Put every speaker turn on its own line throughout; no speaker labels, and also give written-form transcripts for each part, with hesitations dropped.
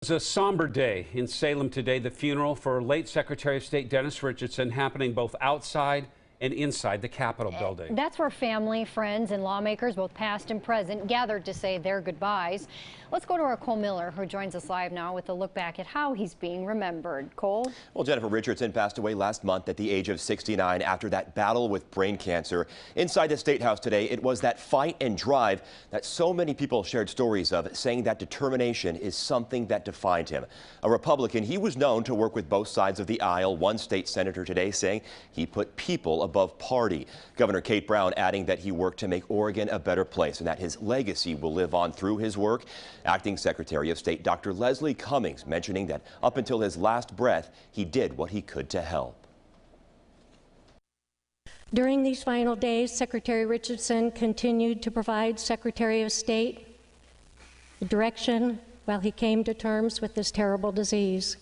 It's a somber day in Salem today. The funeral for late Secretary of State Dennis Richardson happening both outside and inside the Capitol building.
That's where family, friends, and lawmakers, both past and present, gathered to say their goodbyes. Let's go to our Cole Miller, who joins us live now with a look back at how he's being remembered. Cole?
Well, Jennifer Richardson passed away last month at the age of 69 after that battle with brain cancer. Inside the State House today, it was that fight and drive that so many people shared stories of, saying that determination is something that defined him. A Republican, he was known to work with both sides of the aisle. One state senator today saying he put people above party. Governor Kate Brown adding that he worked to make Oregon a better place and that his legacy will live on through his work. Acting Secretary of State Dr. Leslie Cummings mentioning that up until his last breath, he did what he could to help.
During these final days, Secretary Richardson continued to provide Secretary of State direction while he came to terms with this terrible disease.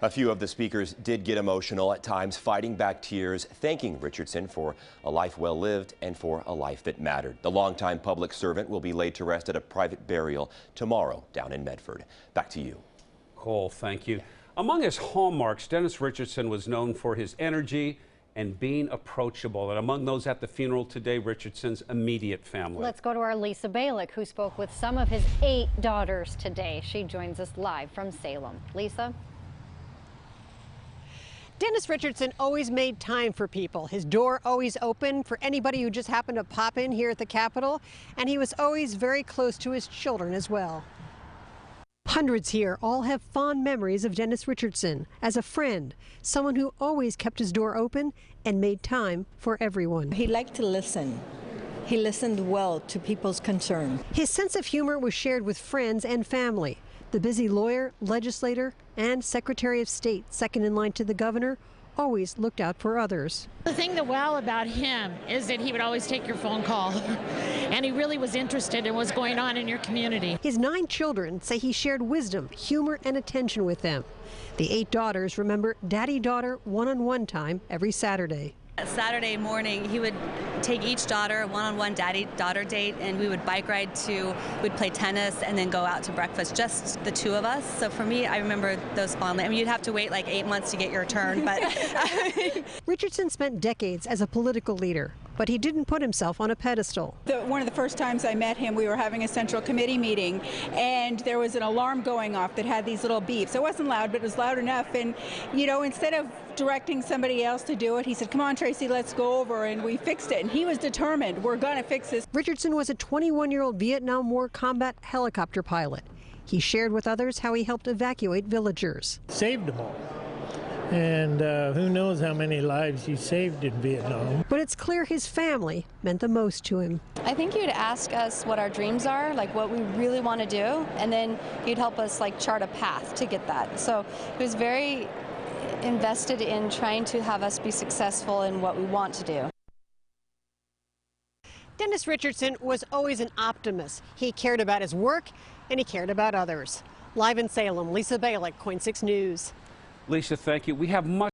A few of the speakers did get emotional at times, fighting back tears, thanking Richardson for a life well lived and for a life that mattered. The longtime public servant will be laid to rest at a private burial tomorrow down in Medford. Back to you.
Cole, thank you. Among his hallmarks, Dennis Richardson was known for his energy and being approachable. And among those at the funeral today, Richardson's immediate family.
Let's go to our Lisa Balick, who spoke with some of his 8 daughters today. She joins us live from Salem. Lisa?
Dennis Richardson always made time for people. His door always open for anybody who just happened to pop in here at the Capitol, and he was always very close to his children as well. Hundreds here all have fond memories of Dennis Richardson as a friend, someone who always kept his door open and made time for everyone.
He liked to listen. He listened well to people's concerns.
His sense of humor was shared with friends and family. The busy lawyer, legislator, and Secretary of State, second in line to the governor, always looked out for others.
The thing that wow about him is that he would always take your phone call, and he really was interested in what's going on in your community.
His 9 children say he shared wisdom, humor, and attention with them. The 8 daughters remember daddy-daughter one-on-one time every Saturday.
Saturday morning, he would take each daughter a one-on-one daddy-daughter date, and we would bike ride we'd play tennis and then go out to breakfast, just the 2 of us. So for me, I remember those fondly. I mean, you'd have to wait like 8 months to get your turn, but.
Richardson spent decades as a political leader, but he didn't put himself on a pedestal.
One of the first times I met him, we were having a Central Committee meeting, and there was an alarm going off that had these little beeps. It wasn't loud, but it was loud enough. And, you know, instead of directing somebody else to do it, he said, "Come on, Tracy, let's go over," and we fixed it. And he was determined, we're going to fix this. Richardson was a 21-year-old Vietnam War combat helicopter pilot. He shared with others how he helped evacuate villagers.
Saved them all. And who knows how many lives he saved in Vietnam.
But it's clear his family meant the most to him.
I think you'd ask us what our dreams are, like what we really want to do, and then you'd help us like chart a path to get that. So he was very invested in trying to have us be successful in what we want to do.
Dennis Richardson was always an optimist. He cared about his work and he cared about others. Live in Salem, Lisa Balick, KOIN 6 News.
Lisa, thank you. We have much